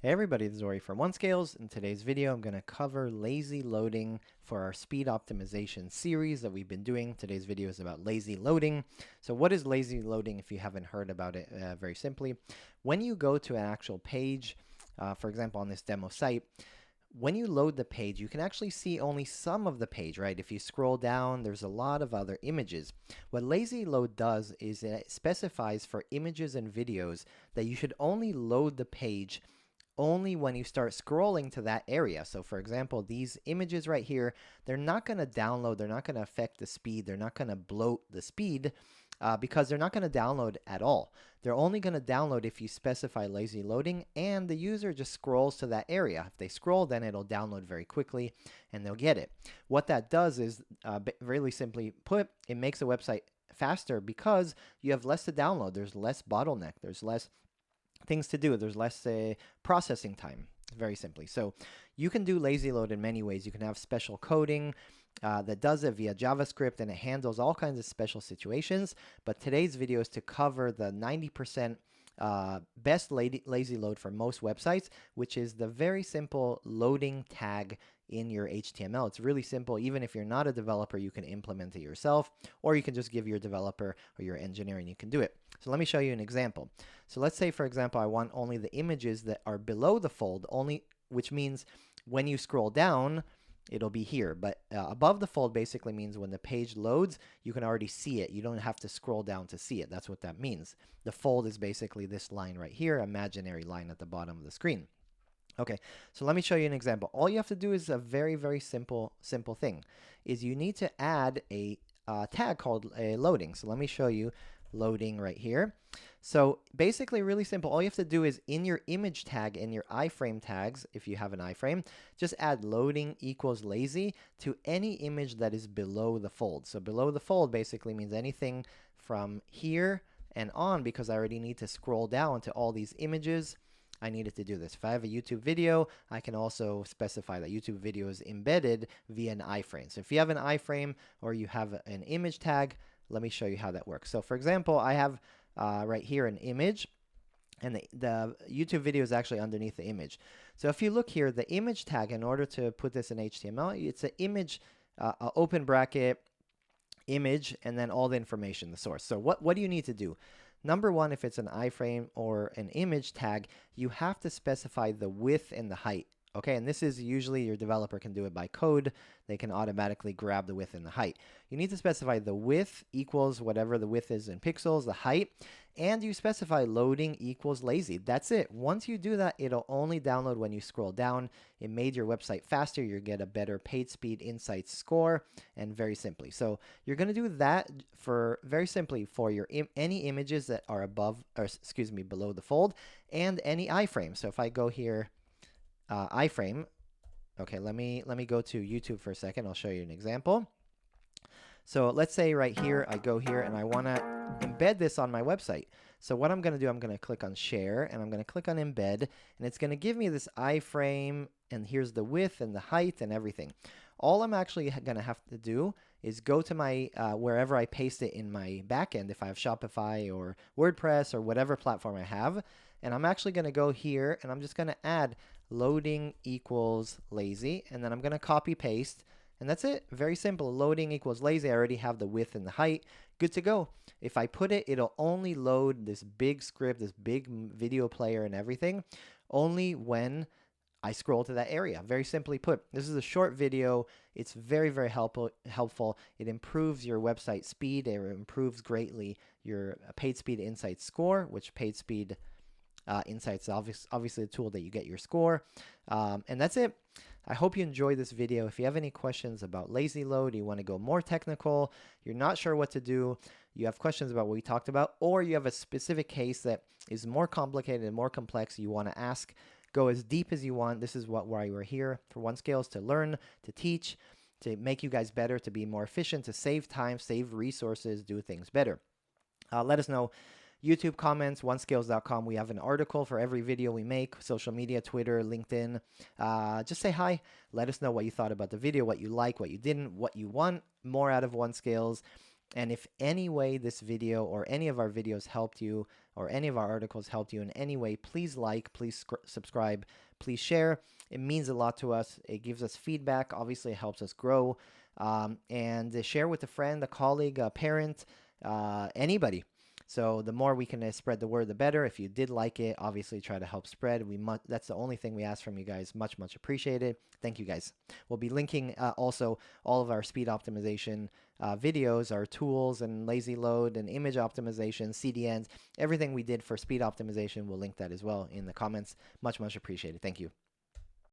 Hey everybody, this is Ori from OneScales. In today's video, I'm going to cover lazy loading for our speed optimization series that we've been doing. Today's video is about lazy loading. So what is lazy loading if you haven't heard about it? Very simply, when you go to an actual page, for example, on this demo site, when you load the page, you can actually see only some of the page, right? If you scroll down, there's a lot of other images. What LazyLoad does is it specifies for images and videos that you should only load the page only when you start scrolling to that area. So for example, these images right here, they're not going to download, they're not going to affect the speed, they're not going to bloat the speed because they're not going to download at all. They're only going to download if you specify lazy loading and the user just scrolls to that area. If they scroll, then it'll download very quickly and they'll get it. What that does is, really simply put, it makes a website faster because you have less to download. There's less bottleneck. There's less things to do. There's less processing time, very simply. So you can do lazy load in many ways. You can have special coding that does it via JavaScript, and it handles all kinds of special situations. But today's video is to cover the 90% best lazy load for most websites, which is the very simple loading tag in your HTML. It's really simple. Even if you're not a developer, you can implement it yourself, or you can just give your developer or your engineer and you can do it. So let me show you an example. So let's say, for example, I want only the images that are below the fold, which means when you scroll down, it'll be here. But above the fold basically means when the page loads, you can already see it. You don't have to scroll down to see it. That's what that means. The fold is basically this line right here, imaginary line at the bottom of the screen. Okay, so let me show you an example. All you have to do is a very, very simple thing, is you need to add a tag called a loading. So let me show you loading right here. So basically really simple. All you have to do is in your image tag, in your iframe tags, if you have an iframe, just add loading equals lazy to any image that is below the fold. So below the fold basically means anything from here and on, because I already need to scroll down to all these images. I needed to do this. If I have a YouTube video, I can also specify that YouTube video is embedded via an iframe. So if you have an iframe or you have an image tag, let me show you how that works. So for example, I have right here an image, and the YouTube video is actually underneath the image. So if you look here, the image tag, in order to put this in HTML, it's an image, open bracket, image, and then all the information, the source. So what do you need to do? Number one, if it's an iframe or an image tag, you have to specify the width and the height. Okay, and this is usually your developer can do it by code. They can automatically grab the width and the height. You need to specify the width equals whatever the width is in pixels, the height, and you specify loading equals lazy. That's it. Once you do that, it'll only download when you scroll down. It made your website faster. You get a better page speed insights score, and very simply. So you're going to do that for very simply for your any images that are above, or excuse me, below the fold, and any iframe. So if I go here, iframe. Okay, let me go to YouTube for a second. I'll show you an example. So let's say right here, I go here and I want to embed this on my website. So what I'm going to do, I'm going to click on share and I'm going to click on embed, and it's going to give me this iframe, and here's the width and the height and everything. All I'm actually going to have to do is go to my wherever I paste it in my backend, if I have Shopify or WordPress or whatever platform I have, and I'm actually going to go here and I'm just going to add loading equals lazy, and then I'm going to copy paste, and that's it. Very simple. Loading equals lazy. I already have the width and the height. Good to go. If I put it, it'll only load this big script, this big video player and everything, only when I scroll to that area. Very simply put, this is a short video. It's very, very helpful. It improves your website speed. It improves greatly your page speed insights score, which page speed insights is obviously a tool that you get your score. And that's it. I hope you enjoyed this video. If you have any questions about lazy load, you want to go more technical, you're not sure what to do, you have questions about what we talked about, or you have a specific case that is more complicated and more complex you want to ask, go as deep as you want. This is why we're here for OneScales, to learn, to teach, to make you guys better, to be more efficient, to save time, save resources, do things better. Let us know. YouTube comments, onescales.com. We have an article for every video we make, social media, Twitter, LinkedIn. Just say hi. Let us know what you thought about the video, what you like, what you didn't, what you want more out of OneScales. And if any way this video or any of our videos helped you or any of our articles helped you in any way, please like, please subscribe, please share. It means a lot to us. It gives us feedback. Obviously, it helps us grow. And share with a friend, a colleague, a parent, anybody. So the more we can spread the word, the better. If you did like it, obviously try to help spread. That's the only thing we ask from you guys. Much, much appreciated. Thank you guys. We'll be linking also all of our speed optimization videos, our tools and LazyLoad and image optimization, CDNs, everything we did for speed optimization. We'll link that as well in the comments. Much, much appreciated. Thank you.